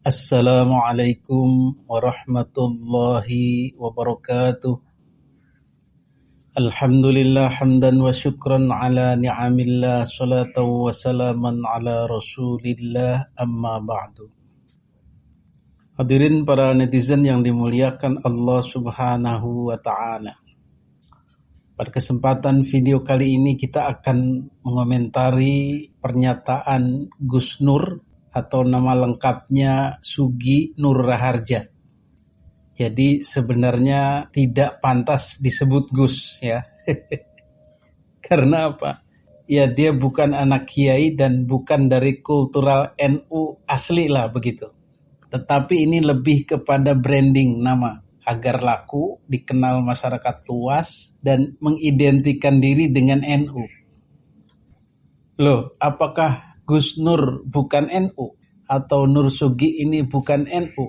Assalamualaikum warahmatullahi wabarakatuh. Alhamdulillah hamdan wa syukran ala ni'amillah, salatan wa salaman ala rasulillah, amma ba'du. Hadirin para netizen yang dimuliakan Allah subhanahu wa ta'ala. Pada kesempatan video kali ini kita akan mengomentari pernyataan Gus Nur atau nama lengkapnya Sugi Nur Raharja. Jadi sebenarnya tidak pantas disebut Gus ya. Karena apa? Ya dia bukan anak kiai dan bukan dari kultural NU asli lah begitu. Tetapi ini lebih kepada branding nama agar laku, dikenal masyarakat luas dan mengidentikan diri dengan NU. Loh, apakah Gus Nur bukan NU atau Nur Sugi ini bukan NU?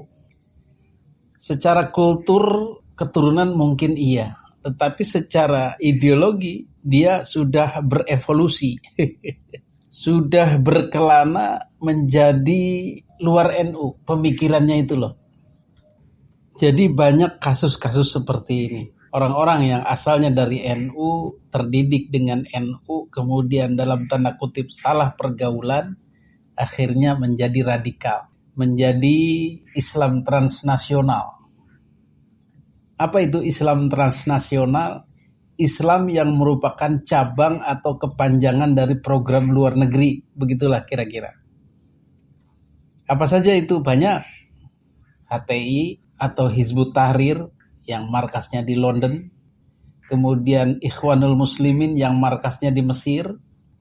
Secara kultur keturunan mungkin iya, tetapi secara ideologi dia sudah berevolusi. Sudah berkelana menjadi luar NU, pemikirannya itu loh. Jadi banyak kasus-kasus seperti ini. Orang-orang yang asalnya dari NU, terdidik dengan NU, kemudian dalam tanda kutip salah pergaulan, akhirnya menjadi radikal, menjadi Islam transnasional. Apa itu Islam transnasional? Islam yang merupakan cabang atau kepanjangan dari program luar negeri, begitulah kira-kira. Apa saja itu? Banyak. HTI atau Hizbut Tahrir yang markasnya di London, kemudian Ikhwanul Muslimin yang markasnya di Mesir,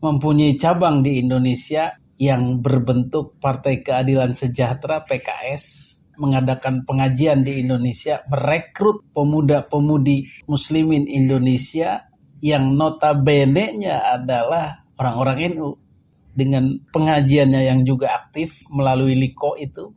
mempunyai cabang di Indonesia yang berbentuk Partai Keadilan Sejahtera PKS, mengadakan pengajian di Indonesia, merekrut pemuda-pemudi muslimin Indonesia yang notabene-nya adalah orang-orang NU, dengan pengajiannya yang juga aktif melalui LIKO itu.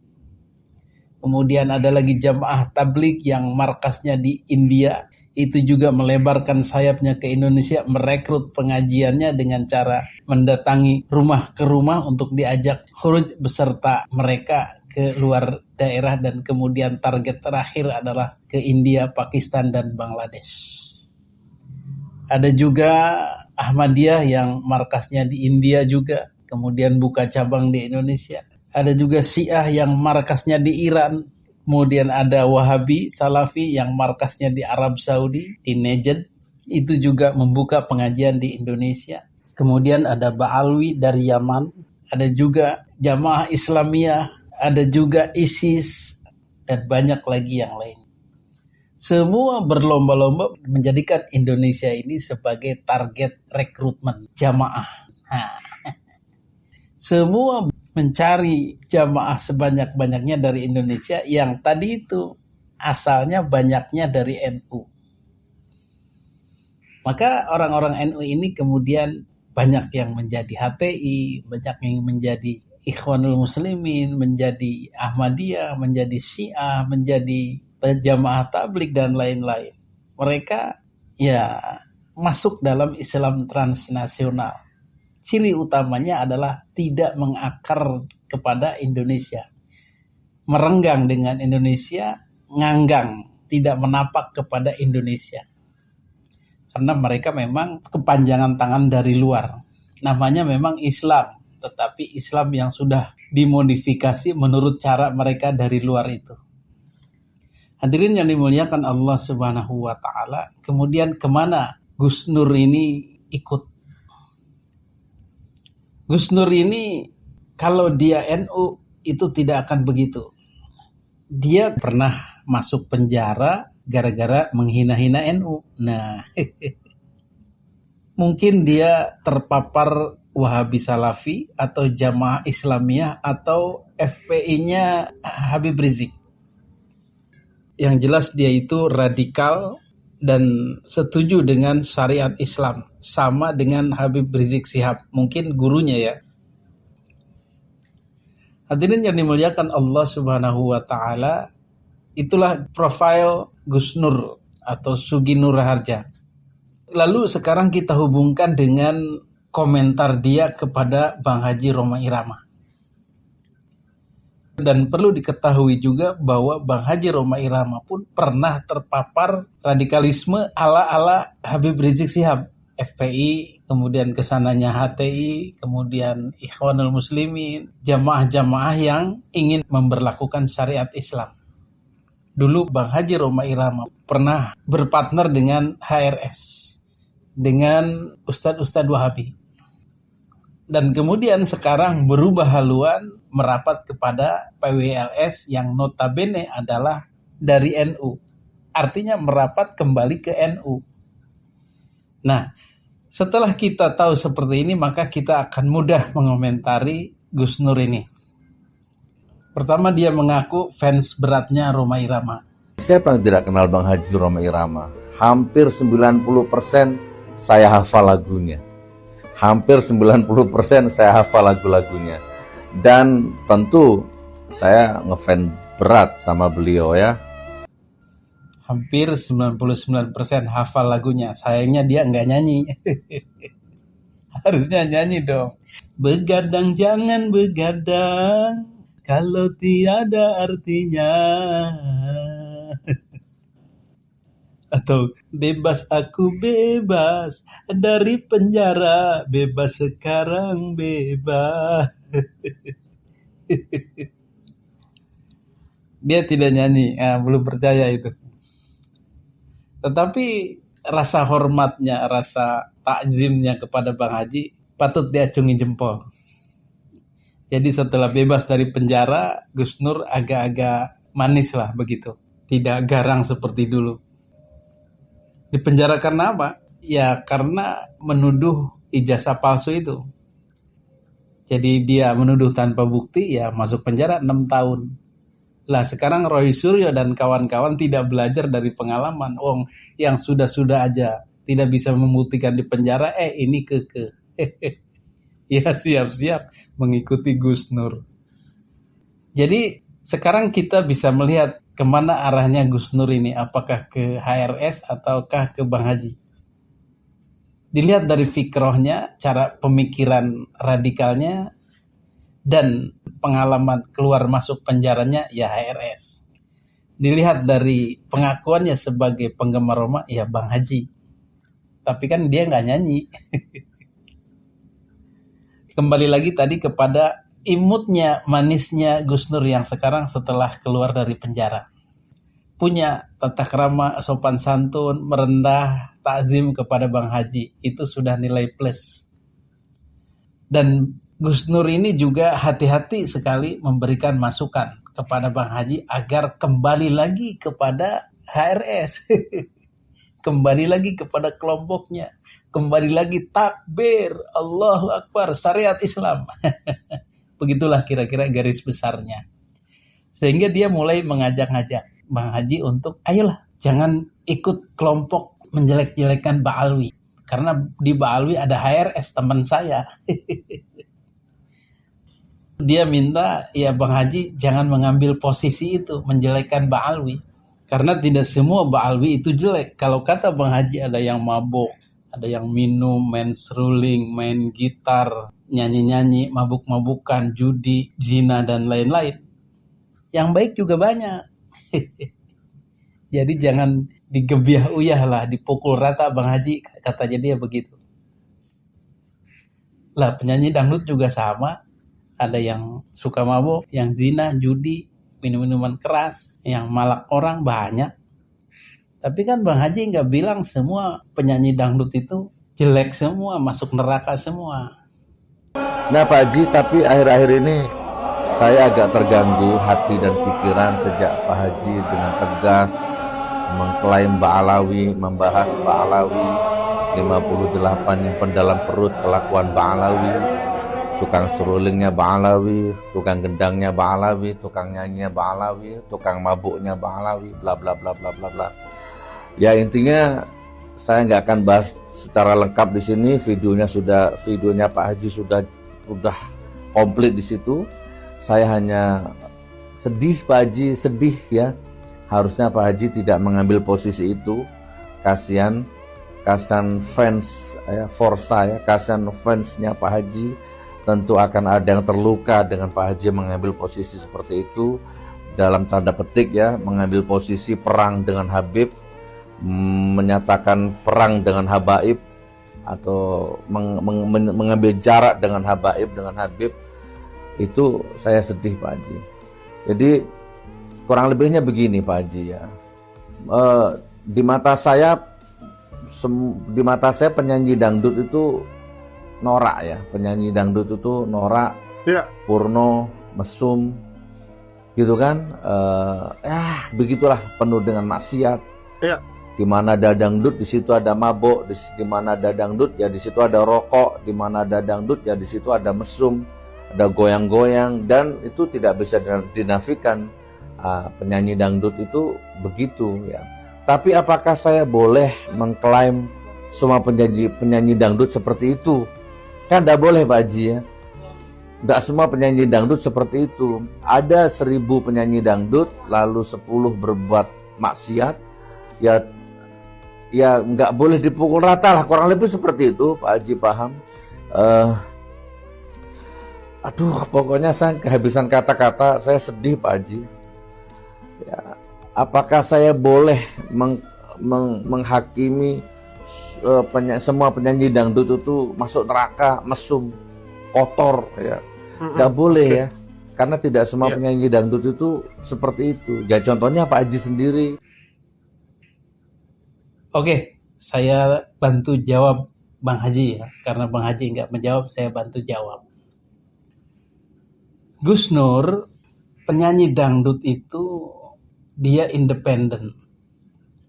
Kemudian ada lagi jamaah tabligh yang markasnya di India, itu juga melebarkan sayapnya ke Indonesia, merekrut pengajiannya dengan cara mendatangi rumah ke rumah untuk diajak khuruj beserta mereka ke luar daerah, dan kemudian target terakhir adalah ke India, Pakistan, dan Bangladesh. Ada juga Ahmadiyah yang markasnya di India juga, kemudian buka cabang di Indonesia. Ada juga Syiah yang markasnya di Iran. Kemudian ada Wahabi, Salafi yang markasnya di Arab Saudi, di Najd. Itu juga membuka pengajian di Indonesia. Kemudian ada Ba'alwi dari Yaman. Ada juga Jamaah Islamiyah. Ada juga ISIS. Dan banyak lagi yang lain. Semua berlomba-lomba menjadikan Indonesia ini sebagai target rekrutmen jamaah. Semua mencari jamaah sebanyak-banyaknya dari Indonesia yang tadi itu asalnya banyaknya dari NU. Maka orang-orang NU ini kemudian banyak yang menjadi HTI, banyak yang menjadi Ikhwanul Muslimin, menjadi Ahmadiyah, menjadi Syiah, menjadi jamaah tabligh dan lain-lain. Mereka ya masuk dalam Islam transnasional. Ciri utamanya adalah tidak mengakar kepada Indonesia. Merenggang dengan Indonesia, nganggang, tidak menapak kepada Indonesia. Karena mereka memang kepanjangan tangan dari luar. Namanya memang Islam, tetapi Islam yang sudah dimodifikasi menurut cara mereka dari luar itu. Hadirin yang dimuliakan Allah Subhanahu wa ta'ala, kemudian kemana Gus Nur ini ikut? Gus Nur ini kalau dia NU itu tidak akan begitu. Dia pernah masuk penjara gara-gara menghina-hina NU. Nah, mungkin dia terpapar Wahabi Salafi atau Jamaah Islamiyah atau FPI-nya Habib Rizik. Yang jelas dia itu radikal dan setuju dengan syariat Islam, sama dengan Habib Rizik Syihab, mungkin gurunya ya. Hadirin yang dimuliakan Allah Subhanahu wa ta'ala, itulah profil Gus Nur atau Sugi Nur Raharja. Lalu sekarang kita hubungkan dengan komentar dia kepada Bang Haji Rhoma Irama. Dan perlu diketahui juga bahwa Bang Haji Roma Irama pun pernah terpapar radikalisme ala-ala Habib Rizik Syihab, FPI, kemudian kesananya HTI, kemudian Ikhwanul Muslimin, jamaah-jamaah yang ingin memberlakukan syariat Islam. Dulu Bang Haji Roma Irama pernah berpartner dengan HRS, dengan Ustadz-Ustadz Wahabi. Dan kemudian sekarang berubah haluan merapat kepada PWLS yang notabene adalah dari NU. Artinya merapat kembali ke NU. Nah, setelah kita tahu seperti ini, maka kita akan mudah mengomentari Gus Nur ini. Pertama, dia mengaku fans beratnya Roma Irama. Siapa yang tidak kenal Bang Haji Roma Irama? Hampir 90% saya hafal lagunya. Hampir 90% saya hafal lagu-lagunya. Dan tentu saya ngefans berat sama beliau ya. Hampir 99% hafal lagunya. Sayangnya dia nggak nyanyi. Harusnya nyanyi dong. Begadang jangan begadang kalau tiada artinya. Atau bebas aku bebas dari penjara, bebas sekarang bebas. Dia tidak nyanyi, belum percaya itu. Tetapi rasa hormatnya, rasa takzimnya kepada Bang Haji patut diacungi jempol. Jadi setelah bebas dari penjara, Gus Nur agak-agak manis lah begitu. Tidak garang seperti dulu. Di penjara karena apa? Ya karena menuduh ijazah palsu itu. Jadi dia menuduh tanpa bukti, ya masuk penjara 6 tahun. Lah sekarang Roy Suryo dan kawan-kawan tidak belajar dari pengalaman. Yang sudah-sudah aja tidak bisa membuktikan di penjara, ini keke. Ya siap-siap mengikuti Gus Nur. Jadi sekarang kita bisa melihat kemana arahnya Gus Nur ini, apakah ke HRS ataukah ke Bang Haji. Dilihat dari fikrohnya, cara pemikiran radikalnya, dan pengalaman keluar masuk penjaranya, ya HRS. Dilihat dari pengakuannya sebagai penggemar Roma, ya Bang Haji. Tapi kan dia nggak nyanyi. Kembali lagi tadi kepada imutnya, manisnya Gus Nur yang sekarang setelah keluar dari penjara. Punya tata krama, sopan santun, merendah, takzim kepada Bang Haji. Itu sudah nilai plus. Dan Gus Nur ini juga hati-hati sekali memberikan masukan kepada Bang Haji agar kembali lagi kepada HRS. Kembali lagi kepada kelompoknya. Kembali lagi takbir, Allahu Akbar, syariat Islam. Begitulah kira-kira garis besarnya. Sehingga dia mulai mengajak-ngajak Bang Haji untuk, ayolah jangan ikut kelompok menjelek-jelekan Ba'alwi. Karena di Ba'alwi ada HRS teman saya. Dia minta, ya Bang Haji jangan mengambil posisi itu, menjelekkan Ba'alwi. Karena tidak semua Ba'alwi itu jelek. Kalau kata Bang Haji ada yang mabuk, ada yang minum, main seruling, main gitar, nyanyi-nyanyi, mabuk-mabukan, judi, zina, dan lain-lain. Yang baik juga banyak. Jadi jangan digebiah-uyah lah, dipukul rata Bang Haji, katanya dia begitu. Lah penyanyi dangdut juga sama. Ada yang suka mabuk, yang zina, judi, minum-minuman keras, yang malak orang banyak. Tapi kan Bang Haji nggak bilang semua penyanyi dangdut itu jelek semua, masuk neraka semua. Nah Pak Haji, tapi akhir-akhir ini saya agak terganggu hati dan pikiran sejak Pak Haji dengan tegas mengklaim Ba'alawi, membahas Ba'alawi, 58 yang pendalam perut kelakuan Ba'alawi, tukang serulingnya Ba'alawi, tukang gendangnya Ba'alawi, tukang nyanyinya Ba'alawi, tukang mabuknya Ba'alawi, bla bla bla bla bla bla. Ya intinya saya nggak akan bahas secara lengkap di sini. Videonya Pak Haji sudah komplit di situ. Saya hanya sedih Pak Haji, sedih ya. Harusnya Pak Haji tidak mengambil posisi itu. Kasihan fans ya, Forsa ya, kasihan fansnya Pak Haji tentu akan ada yang terluka dengan Pak Haji mengambil posisi seperti itu, dalam tanda petik ya, mengambil posisi perang dengan Habib, menyatakan perang dengan habaib, atau mengambil jarak dengan habaib, dengan Habib. Itu saya sedih Pak Haji. Jadi kurang lebihnya begini Pak Haji ya, di mata saya penyanyi dangdut itu norak ya, penyanyi dangdut itu norak, Ya. Purno, mesum, gitu kan, begitulah, penuh dengan maksiat. Ya. Di mana ada dangdut, di situ ada mabok, di mana ada dangdut, ya di situ ada rokok, di mana ada dangdut, ya di situ ada mesum, ada goyang-goyang, dan itu tidak bisa dinafikan. Penyanyi dangdut itu begitu ya. Tapi apakah saya boleh mengklaim semua penyanyi dangdut seperti itu? Kan tidak boleh Pak Haji ya. Tidak semua penyanyi dangdut seperti itu. Ada 1000 penyanyi dangdut, lalu 10 berbuat maksiat, ya nggak boleh dipukul rata lah, kurang lebih seperti itu Pak Haji, paham? Pokoknya saya kehabisan kata-kata, saya sedih Pak Haji. Ya, apakah saya boleh menghakimi semua penyanyi dangdut itu masuk neraka, mesum, kotor ya? Nggak boleh ya, karena tidak semua penyanyi dangdut itu seperti itu. Ya contohnya Pak Haji sendiri. Oke, saya bantu jawab Bang Haji ya, karena Bang Haji nggak menjawab, saya bantu jawab. Gus Nur, penyanyi dangdut itu dia independen,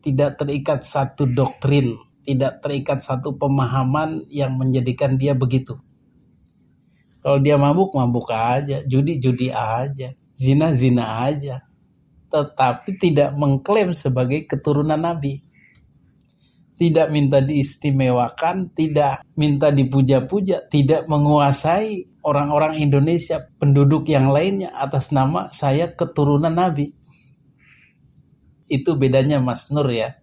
tidak terikat satu doktrin, tidak terikat satu pemahaman yang menjadikan dia begitu. Kalau dia mabuk aja, judi aja, zina aja, tetapi tidak mengklaim sebagai keturunan Nabi. Tidak minta diistimewakan, tidak minta dipuja-puja, tidak menguasai orang-orang Indonesia, penduduk yang lainnya atas nama saya keturunan Nabi. Itu bedanya Mas Nur ya.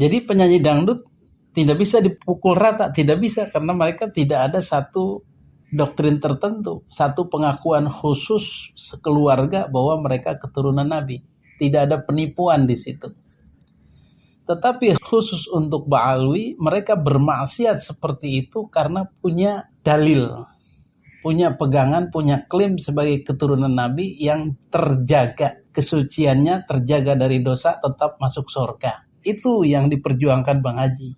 Jadi penyanyi dangdut tidak bisa dipukul rata, tidak bisa, karena mereka tidak ada satu doktrin tertentu, satu pengakuan khusus sekeluarga bahwa mereka keturunan Nabi. Tidak ada penipuan di situ. Tetapi khusus untuk Ba'alwi, mereka bermaksiat seperti itu karena punya dalil, punya pegangan, punya klaim sebagai keturunan Nabi yang terjaga, kesuciannya terjaga dari dosa, tetap masuk surga. Itu yang diperjuangkan Bang Haji.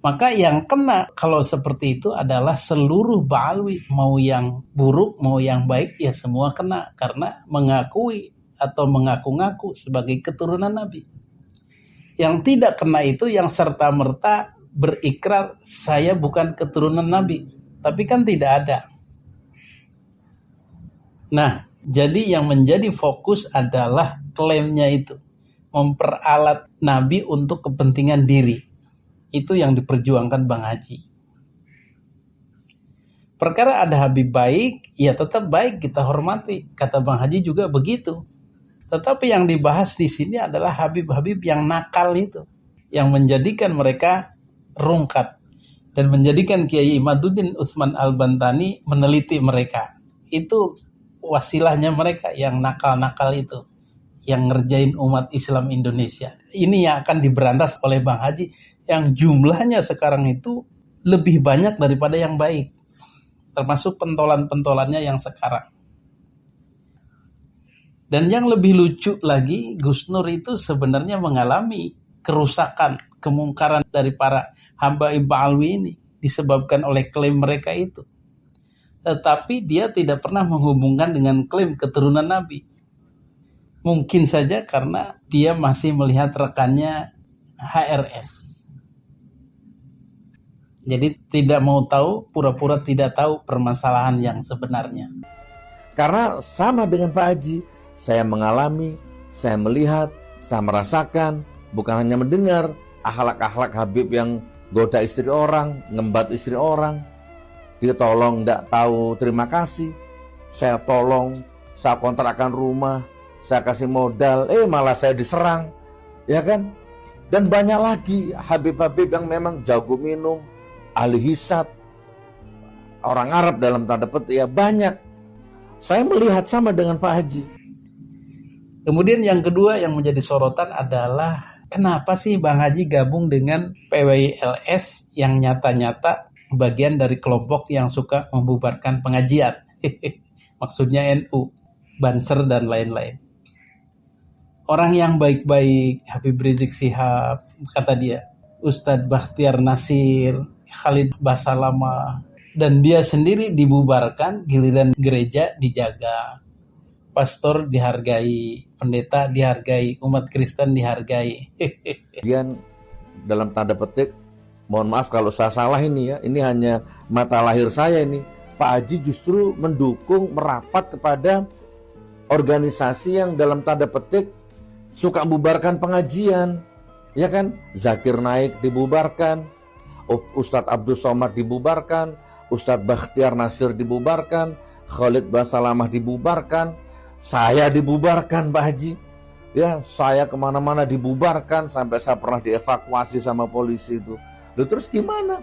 Maka yang kena kalau seperti itu adalah seluruh Ba'alwi, mau yang buruk, mau yang baik, ya semua kena karena mengakui atau mengaku-ngaku sebagai keturunan Nabi. Yang tidak kena itu yang serta-merta berikrar saya bukan keturunan Nabi, tapi kan tidak ada. Nah, jadi yang menjadi fokus adalah klaimnya itu, memperalat Nabi untuk kepentingan diri. Itu yang diperjuangkan Bang Haji. Perkara ada Habib baik, ya tetap baik, kita hormati. Kata Bang Haji juga begitu. Tetapi yang dibahas di sini adalah Habib-Habib yang nakal itu, yang menjadikan mereka rungkat dan menjadikan Kiai Imaduddin Utsman Al-Bantani meneliti mereka. Itu wasilahnya mereka yang nakal-nakal itu, yang ngerjain umat Islam Indonesia. Ini yang akan diberantas oleh Bang Haji, yang jumlahnya sekarang itu lebih banyak daripada yang baik, termasuk pentolan-pentolannya yang sekarang. Dan yang lebih lucu lagi, Gus Nur itu sebenarnya mengalami kerusakan, kemungkaran dari para hamba Ba'alwi ini disebabkan oleh klaim mereka itu. Tetapi dia tidak pernah menghubungkan dengan klaim keturunan Nabi. Mungkin saja karena dia masih melihat rekannya HRS. Jadi tidak mau tahu, pura-pura tidak tahu permasalahan yang sebenarnya. Karena sama dengan Pak Haji, saya mengalami, saya melihat, saya merasakan, bukan hanya mendengar akhlak-akhlak Habib yang goda istri orang, ngembat istri orang. Dia tolong tidak tahu terima kasih. Saya tolong, saya kontrakkan rumah, saya kasih modal, malah saya diserang. Ya kan? Dan banyak lagi Habib-Habib yang memang jago minum, ahli hisab, orang Arab dalam tanda petik ya banyak. Saya melihat sama dengan Pak Haji. Kemudian yang kedua yang menjadi sorotan adalah kenapa sih Bang Haji gabung dengan PWILS yang nyata-nyata bagian dari kelompok yang suka membubarkan pengajian. Maksudnya NU, Banser dan lain-lain. Orang yang baik-baik, Habib Rizik Shihab, kata dia, Ustadz Bakhtiar Nasir, Khalid Basalamah, dan dia sendiri dibubarkan, giliran gereja dijaga. Pastor dihargai, pendeta dihargai, umat Kristen dihargai. Kemudian dalam tanda petik, mohon maaf kalau saya salah ini ya, ini hanya mata lahir saya ini. Pak Haji justru mendukung merapat kepada organisasi yang dalam tanda petik suka membubarkan pengajian, ya kan? Zakir Naik dibubarkan, Ustadz Abdul Somad dibubarkan, Ustadz Bakhtiar Nasir dibubarkan, Khalid Basalamah dibubarkan. Saya dibubarkan Pak Haji, ya saya kemana-mana dibubarkan sampai saya pernah dievakuasi sama polisi itu. Lalu terus gimana?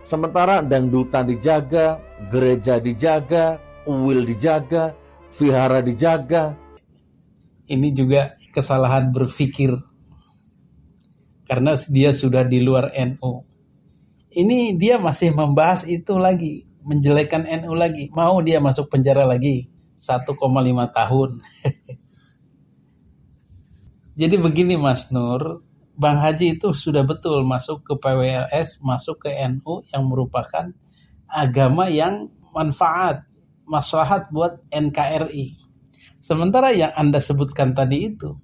Sementara dangdutan dijaga, gereja dijaga, uwil dijaga, vihara dijaga. Ini juga kesalahan berpikir karena dia sudah di luar NU. Ini dia masih membahas itu lagi, menjelekkan NU lagi. Mau dia masuk penjara lagi 1,5 tahun. Jadi begini Mas Nur, Bang Haji itu sudah betul masuk ke PWLS, masuk ke NU yang merupakan agama yang manfaat, maslahat buat NKRI. Sementara yang Anda sebutkan tadi itu,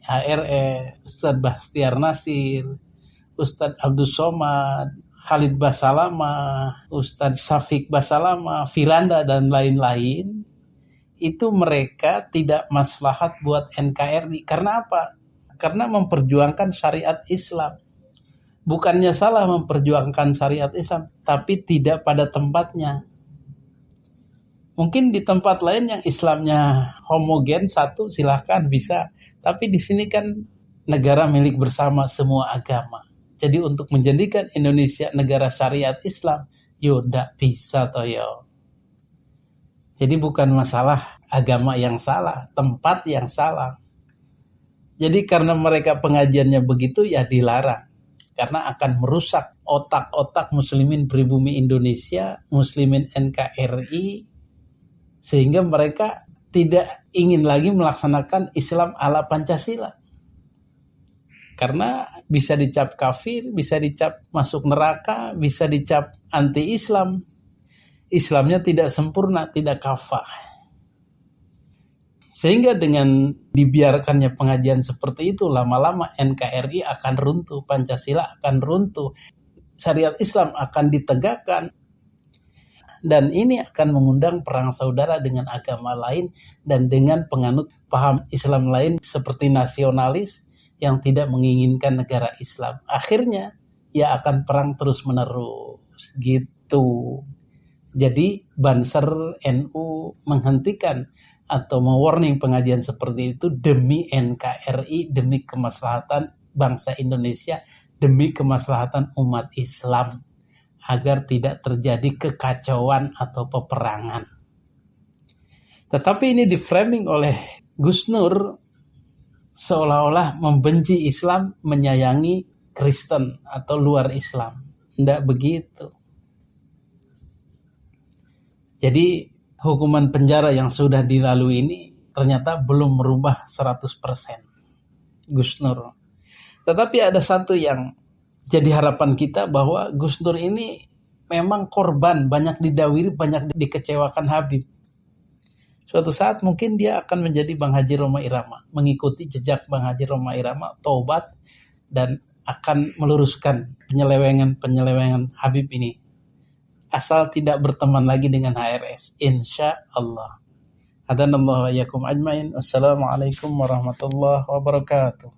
HRS, Ustadz Bakhtiar Nasir, Ustadz Abdul Somad, Khalid Basalamah, Ustadz Syafiq Basalamah, Firanda dan lain-lain, itu mereka tidak maslahat buat NKRI. Karena apa? Karena memperjuangkan syariat Islam. Bukannya salah memperjuangkan syariat Islam, tapi tidak pada tempatnya. Mungkin di tempat lain yang Islamnya homogen satu silahkan bisa, tapi di sini kan negara milik bersama semua agama. Jadi untuk menjadikan Indonesia negara syariat Islam, ndak bisa toyo. Jadi bukan masalah agama yang salah, tempat yang salah. Jadi karena mereka pengajiannya begitu ya dilarang. Karena akan merusak otak-otak muslimin pribumi Indonesia, muslimin NKRI, sehingga mereka tidak ingin lagi melaksanakan Islam ala Pancasila. Karena bisa dicap kafir, bisa dicap masuk neraka, bisa dicap anti-Islam. Islamnya tidak sempurna, tidak kafah. Sehingga dengan dibiarkannya pengajian seperti itu, lama-lama NKRI akan runtuh, Pancasila akan runtuh, syariat Islam akan ditegakkan. Dan ini akan mengundang perang saudara dengan agama lain dan dengan penganut paham Islam lain seperti nasionalis yang tidak menginginkan negara Islam. Akhirnya, ya akan perang terus-menerus. Gitu. Jadi Banser NU menghentikan atau mewarning pengajian seperti itu demi NKRI, demi kemaslahatan bangsa Indonesia, demi kemaslahatan umat Islam, agar tidak terjadi kekacauan atau peperangan. Tetapi ini diframing oleh Gus Nur seolah-olah membenci Islam, menyayangi Kristen atau luar Islam. Tidak begitu. Jadi hukuman penjara yang sudah dilalui ini ternyata belum merubah 100% Gus Nur. Tetapi ada satu yang jadi harapan kita, bahwa Gus Nur ini memang korban, banyak didawiri, banyak dikecewakan Habib. Suatu saat mungkin dia akan menjadi Bang Haji Roma Irama, mengikuti jejak Bang Haji Roma Irama, taubat, dan akan meluruskan penyelewengan Habib ini. Asal tidak berteman lagi dengan HRS, insya Allah. Hadanallahu wa iyyakum ajmain. Assalamualaikum warahmatullahi wabarakatuh.